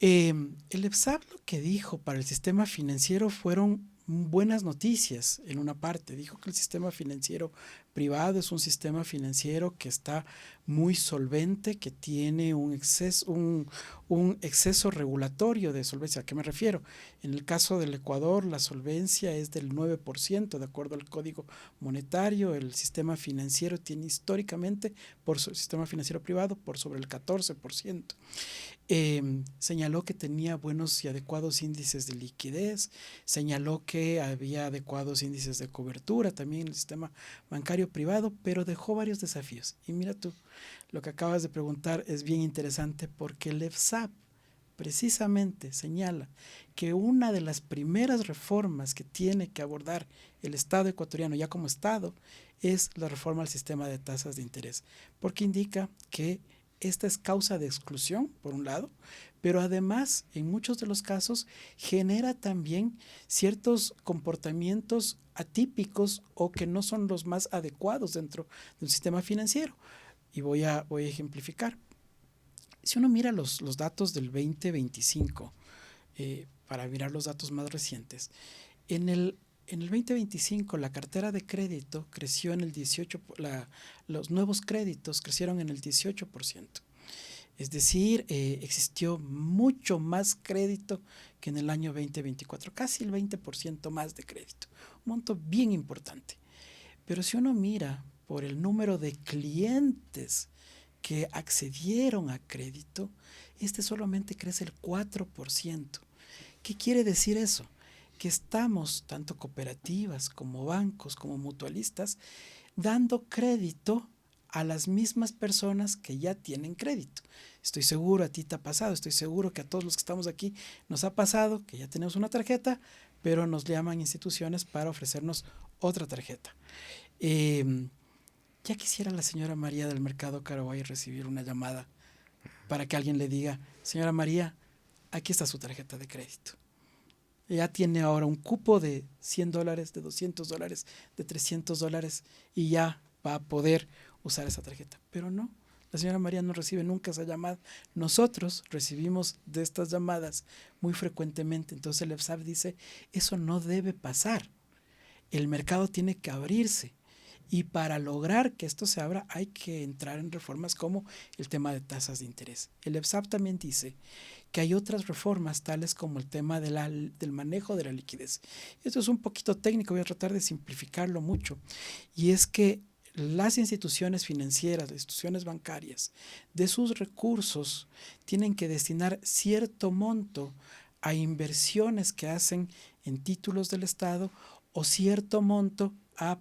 El EFSAP lo que dijo para el sistema financiero fueron buenas noticias. En una parte dijo que el sistema financiero privado es un sistema financiero que está muy solvente, que tiene un exceso regulatorio de solvencia. ¿A qué me refiero? En el caso del Ecuador, la solvencia es del 9%, de acuerdo al Código Monetario. El sistema financiero tiene históricamente, por su sistema financiero privado, por sobre el 14%. Señaló que tenía buenos y adecuados índices de liquidez, señaló que había adecuados índices de cobertura también en el sistema bancario privado, pero dejó varios desafíos. Y mira tú, lo que acabas de preguntar es bien interesante porque el EFSAP precisamente señala que una de las primeras reformas que tiene que abordar el Estado ecuatoriano ya como Estado es la reforma al sistema de tasas de interés, porque indica que esta es causa de exclusión, por un lado, pero además, en muchos de los casos, genera también ciertos comportamientos atípicos o que no son los más adecuados dentro de un sistema financiero. Y voy a ejemplificar. Si uno mira los datos del 2025, para mirar los datos más recientes, en el 2025 la cartera de crédito creció en el 18%, los nuevos créditos crecieron en el 18%. Es decir, existió mucho más crédito que en el año 2024, casi el 20% más de crédito, un monto bien importante. Pero si uno mira por el número de clientes que accedieron a crédito, este solamente crece el 4%. ¿Qué quiere decir eso? Que estamos, tanto cooperativas como bancos, como mutualistas, dando crédito a las mismas personas que ya tienen crédito. Estoy seguro, a ti te ha pasado, estoy seguro que a todos los que estamos aquí nos ha pasado que ya tenemos una tarjeta, pero nos llaman instituciones para ofrecernos otra tarjeta. Ya quisiera la señora María del Mercado Caraguay recibir una llamada para que alguien le diga: señora María, aquí está su tarjeta de crédito. Ya tiene ahora un cupo de $100, de $200, de $300 y ya va a poder usar esa tarjeta. Pero no, la señora María no recibe nunca esa llamada. Nosotros recibimos de estas llamadas muy frecuentemente. Entonces el EFSAP dice, eso no debe pasar. El mercado tiene que abrirse. Y para lograr que esto se abra hay que entrar en reformas como el tema de tasas de interés. El EFSAP también dice que hay otras reformas tales como el tema del manejo de la liquidez. Esto es un poquito técnico, voy a tratar de simplificarlo mucho. Y es que las instituciones financieras, las instituciones bancarias, de sus recursos tienen que destinar cierto monto a inversiones que hacen en títulos del Estado o cierto monto a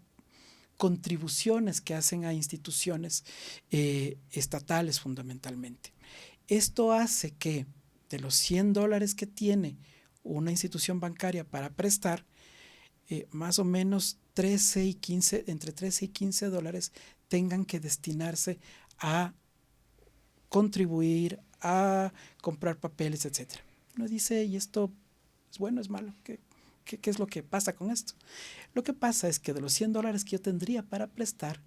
contribuciones que hacen a instituciones estatales fundamentalmente. Esto hace que de los $100 que tiene una institución bancaria para prestar, más o menos entre 13 y 15 dólares tengan que destinarse a contribuir, a comprar papeles, etc. Uno dice, ¿y esto es bueno, es malo? ¿Qué es lo que pasa con esto? Lo que pasa es que de los $100 que yo tendría para prestar,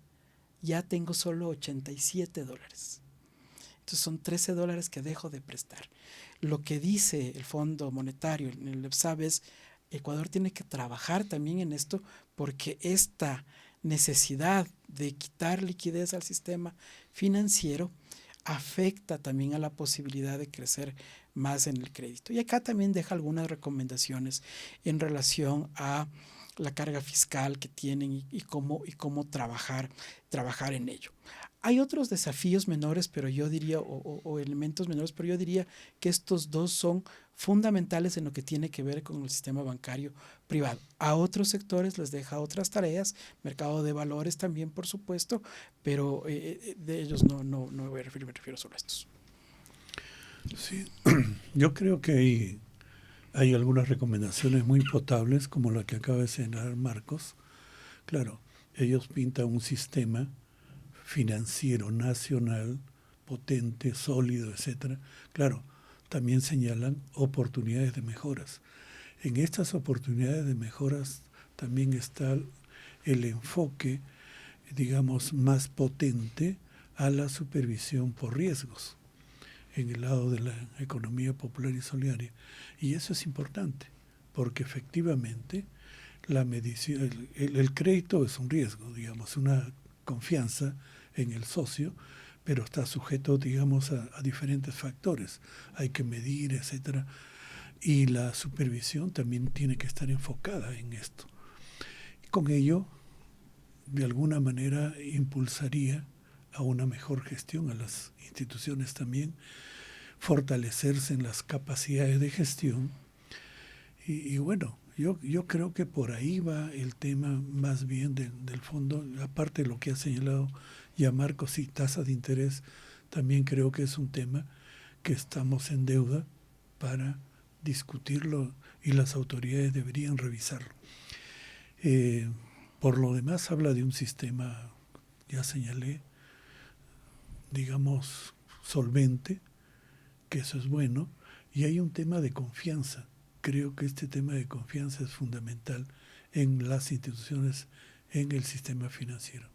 ya tengo solo 87 dólares. Entonces son 13 dólares que dejo de prestar. Lo que dice el Fondo Monetario, el EFSAP, es Ecuador tiene que trabajar también en esto porque esta necesidad de quitar liquidez al sistema financiero afecta también a la posibilidad de crecer más en el crédito. Y acá también deja algunas recomendaciones en relación a la carga fiscal que tienen y cómo trabajar en ello. Hay otros desafíos menores, pero yo diría, o elementos menores, pero yo diría que estos dos son fundamentales en lo que tiene que ver con el sistema bancario privado. A otros sectores les deja otras tareas, mercado de valores también, por supuesto, pero de ellos no me voy a referir, me refiero solo a estos. Sí, yo creo que hay algunas recomendaciones muy potables, como la que acaba de señalar Marcos. Claro, ellos pintan un sistema financiero nacional potente, sólido, etcétera. Claro, también señalan oportunidades de mejoras. En estas oportunidades de mejoras también está el enfoque, digamos, más potente a la supervisión por riesgos en el lado de la economía popular y solidaria. Y eso es importante, porque efectivamente la medición, el crédito es un riesgo, digamos, una confianza en el socio, pero está sujeto, digamos, a diferentes factores. Hay que medir, etcétera. Y la supervisión también tiene que estar enfocada en esto. Y con ello, de alguna manera, impulsaría a una mejor gestión, a las instituciones también, fortalecerse en las capacidades de gestión. Y bueno, yo creo que por ahí va el tema más bien del fondo, aparte de lo que ha señalado ya Marcos y tasas de interés, también creo que es un tema que estamos en deuda para discutirlo y las autoridades deberían revisarlo. Por lo demás habla de un sistema, ya señalé, digamos, solvente, que eso es bueno, y hay un tema de confianza. Creo que este tema de confianza es fundamental en las instituciones, en el sistema financiero.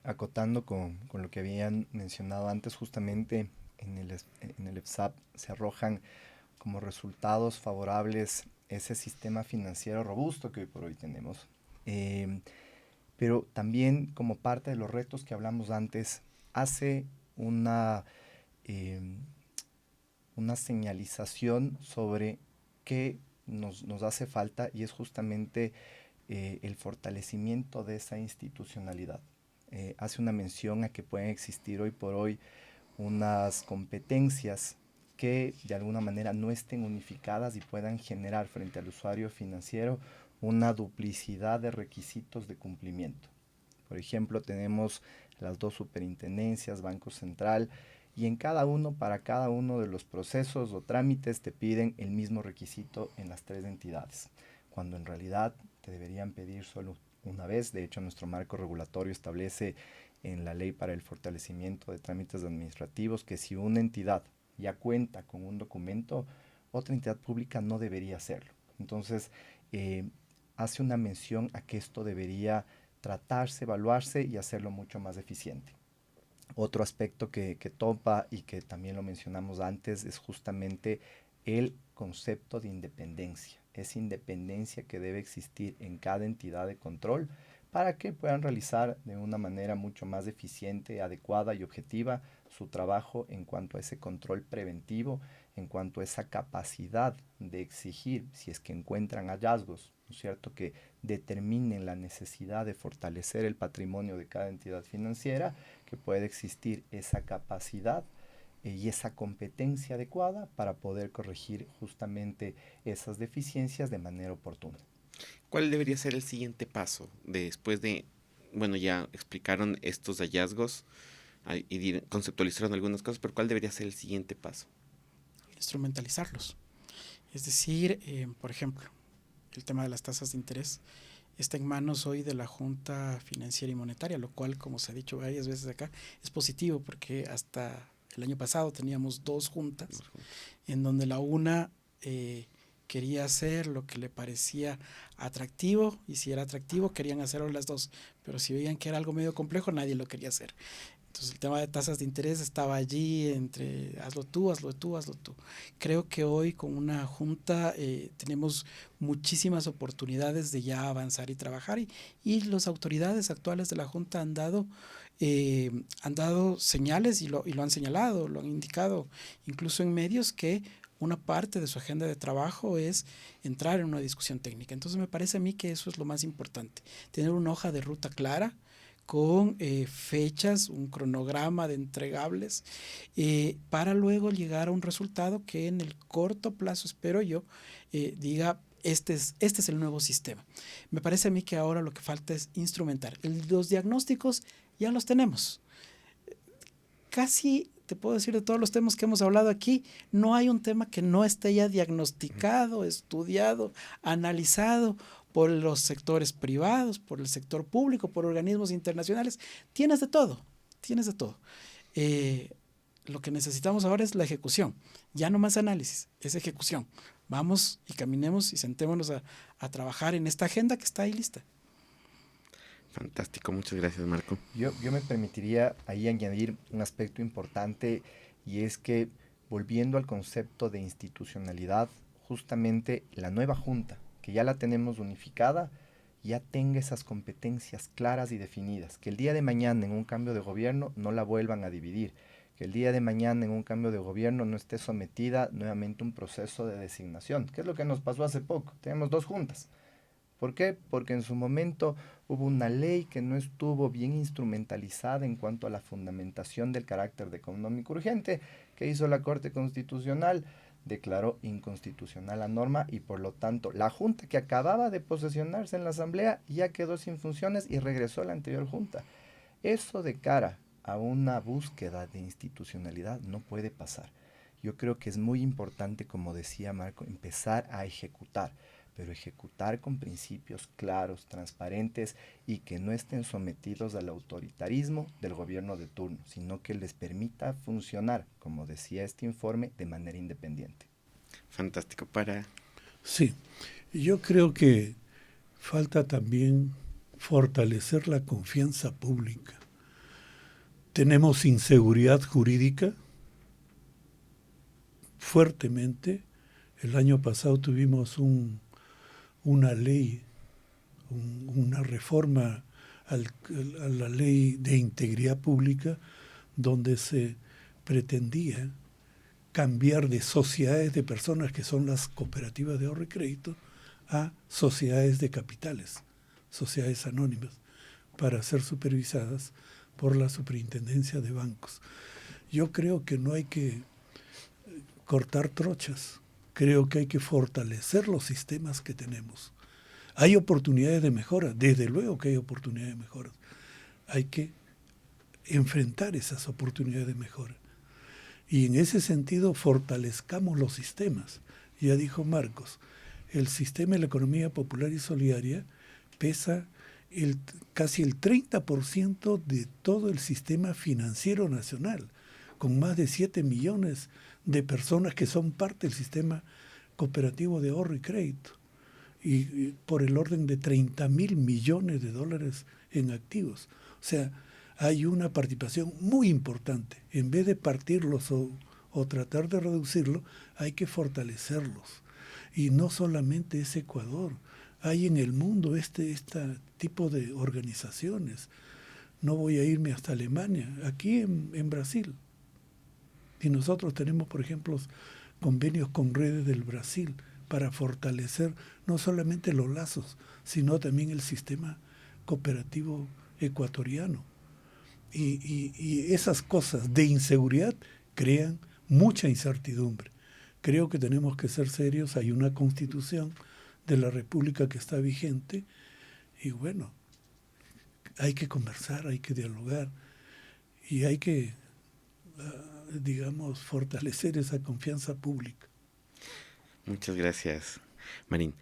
Acotando con lo que habían mencionado antes, justamente en el EFSAP se arrojan como resultados favorables ese sistema financiero robusto que hoy por hoy tenemos. Pero también, como parte de los retos que hablamos antes, hace una señalización sobre qué nos hace falta, y es justamente el fortalecimiento de esa institucionalidad. Hace una mención a que pueden existir hoy por hoy unas competencias que de alguna manera no estén unificadas y puedan generar frente al usuario financiero una duplicidad de requisitos de cumplimiento. Por ejemplo, tenemos las dos superintendencias, Banco Central, y en para cada uno de los procesos o trámites te piden el mismo requisito en las tres entidades, cuando en realidad te deberían pedir solo una vez. De hecho, nuestro marco regulatorio establece en la Ley para el Fortalecimiento de Trámites Administrativos que si una entidad ya cuenta con un documento, otra entidad pública no debería hacerlo. Entonces, hace una mención a que esto debería tratarse, evaluarse y hacerlo mucho más eficiente. Otro aspecto que topa y que también lo mencionamos antes es justamente el concepto de independencia. Esa independencia que debe existir en cada entidad de control para que puedan realizar de una manera mucho más eficiente, adecuada y objetiva su trabajo en cuanto a ese control preventivo, en cuanto a esa capacidad de exigir, si es que encuentran hallazgos, ¿no es cierto?, que determinen la necesidad de fortalecer el patrimonio de cada entidad financiera, que pueda existir esa capacidad y esa competencia adecuada para poder corregir justamente esas deficiencias de manera oportuna. ¿Cuál debería ser el siguiente paso después de, bueno, ya explicaron estos hallazgos y conceptualizaron algunas cosas, pero cuál debería ser el siguiente paso? Instrumentalizarlos. Es decir, por ejemplo, el tema de las tasas de interés está en manos hoy de la Junta Financiera y Monetaria, lo cual, como se ha dicho varias veces acá, es positivo porque hasta el año pasado teníamos dos juntas en donde la una quería hacer lo que le parecía atractivo, y si era atractivo querían hacerlo las dos, pero si veían que era algo medio complejo nadie lo quería hacer. Entonces el tema de tasas de interés estaba allí entre hazlo tú. Creo que hoy con una junta tenemos muchísimas oportunidades de ya avanzar y trabajar, y las autoridades actuales de la junta han dado señales y lo han señalado, lo han indicado incluso en medios, que una parte de su agenda de trabajo es entrar en una discusión técnica. Entonces me parece a mí que eso es lo más importante, tener una hoja de ruta clara con fechas, un cronograma de entregables, para luego llegar a un resultado que en el corto plazo, espero yo, diga, este es el nuevo sistema. Me parece a mí que ahora lo que falta es instrumentar. Los diagnósticos ya los tenemos. Casi, te puedo decir, de todos los temas que hemos hablado aquí, no hay un tema que no esté ya diagnosticado, estudiado, analizado por los sectores privados, por el sector público, por organismos internacionales. Tienes de todo, tienes de todo. Lo que necesitamos ahora es la ejecución. Ya no más análisis, es ejecución. Vamos y caminemos y sentémonos a trabajar en esta agenda que está ahí lista. Fantástico, muchas gracias, Marco. Yo me permitiría ahí añadir un aspecto importante, y es que, volviendo al concepto de institucionalidad, justamente la nueva Junta, que ya la tenemos unificada, ya tenga esas competencias claras y definidas, que el día de mañana en un cambio de gobierno no la vuelvan a dividir, que el día de mañana en un cambio de gobierno no esté sometida nuevamente a un proceso de designación, que es lo que nos pasó hace poco. Tenemos 2 juntas. ¿Por qué? Porque en su momento hubo una ley que no estuvo bien instrumentalizada en cuanto a la fundamentación del carácter de económico urgente, que hizo la Corte Constitucional, declaró inconstitucional la norma, y por lo tanto la Junta que acababa de posesionarse en la Asamblea ya quedó sin funciones y regresó a la anterior Junta. Eso, de cara a una búsqueda de institucionalidad, no puede pasar. Yo creo que es muy importante, como decía Marco, empezar a ejecutar, pero ejecutar con principios claros, transparentes, y que no estén sometidos al autoritarismo del gobierno de turno, sino que les permita funcionar, como decía este informe, de manera independiente. Fantástico. Sí, yo creo que falta también fortalecer la confianza pública. Tenemos inseguridad jurídica fuertemente. El año pasado tuvimos una ley, una reforma a la ley de integridad pública, donde se pretendía cambiar de sociedades de personas, que son las cooperativas de ahorro y crédito, a sociedades de capitales, sociedades anónimas, para ser supervisadas por la Superintendencia de Bancos. Yo creo que no hay que cortar trochas, creo que hay que fortalecer los sistemas que tenemos. Hay oportunidades de mejora, desde luego que hay oportunidades de mejora. Hay que enfrentar esas oportunidades de mejora. Y en ese sentido fortalezcamos los sistemas. Ya dijo Marcos, el sistema de la economía popular y solidaria pesa casi el 30% de todo el sistema financiero nacional, con más de 7 millones de personas que son parte del sistema cooperativo de ahorro y crédito, y por el orden de 30,000 millones de dólares en activos. O sea, hay una participación muy importante. En vez de partirlos o tratar de reducirlo, hay que fortalecerlos. Y no solamente es Ecuador, hay en el mundo este tipo de organizaciones. No voy a irme hasta Alemania, aquí en Brasil. Y nosotros tenemos, por ejemplo, convenios con redes del Brasil para fortalecer no solamente los lazos, sino también el sistema cooperativo ecuatoriano. Y esas cosas de inseguridad crean mucha incertidumbre. Creo que tenemos que ser serios. Hay una constitución de la República que está vigente, y bueno, hay que conversar, hay que dialogar, y hay que, fortalecer esa confianza pública. Muchas gracias, Marín.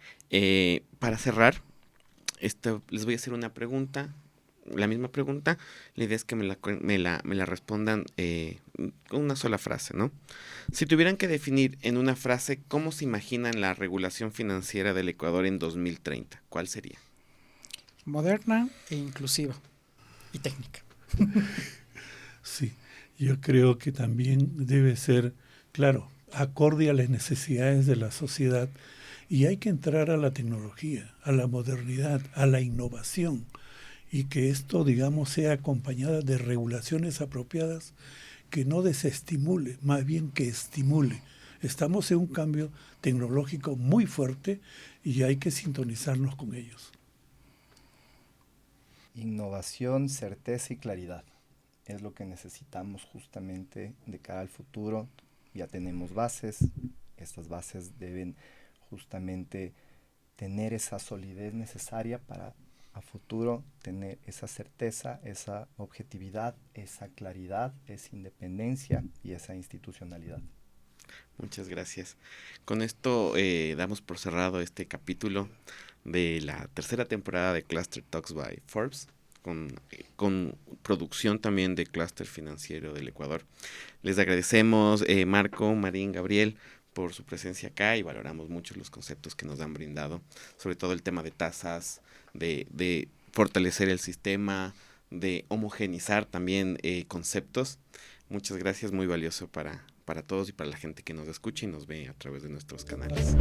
Para cerrar, les voy a hacer una pregunta, la misma pregunta. La idea es que me la respondan con una sola frase, ¿no? Si tuvieran que definir en una frase cómo se imaginan la regulación financiera del Ecuador en 2030, ¿cuál sería? Moderna e inclusiva y técnica. Sí, yo creo que también debe ser, claro, acorde a las necesidades de la sociedad, y hay que entrar a la tecnología, a la modernidad, a la innovación, y que esto, sea acompañada de regulaciones apropiadas que no desestimule, más bien que estimule. Estamos en un cambio tecnológico muy fuerte y hay que sintonizarnos con ellos. Innovación, certeza y claridad. Es lo que necesitamos justamente de cara al futuro. Ya tenemos bases. Estas bases deben justamente tener esa solidez necesaria para a futuro tener esa certeza, esa objetividad, esa claridad, esa independencia y esa institucionalidad. Muchas gracias. Con esto damos por cerrado este capítulo de la tercera temporada de Cluster Talks by Forbes, con producción también de Cluster Financiero del Ecuador. Les agradecemos, Marco, Marín, Gabriel, por su presencia acá y valoramos mucho los conceptos que nos han brindado, sobre todo el tema de tasas, de fortalecer el sistema, de homogenizar también conceptos. Muchas gracias, muy valioso para todos y para la gente que nos escucha y nos ve a través de nuestros canales.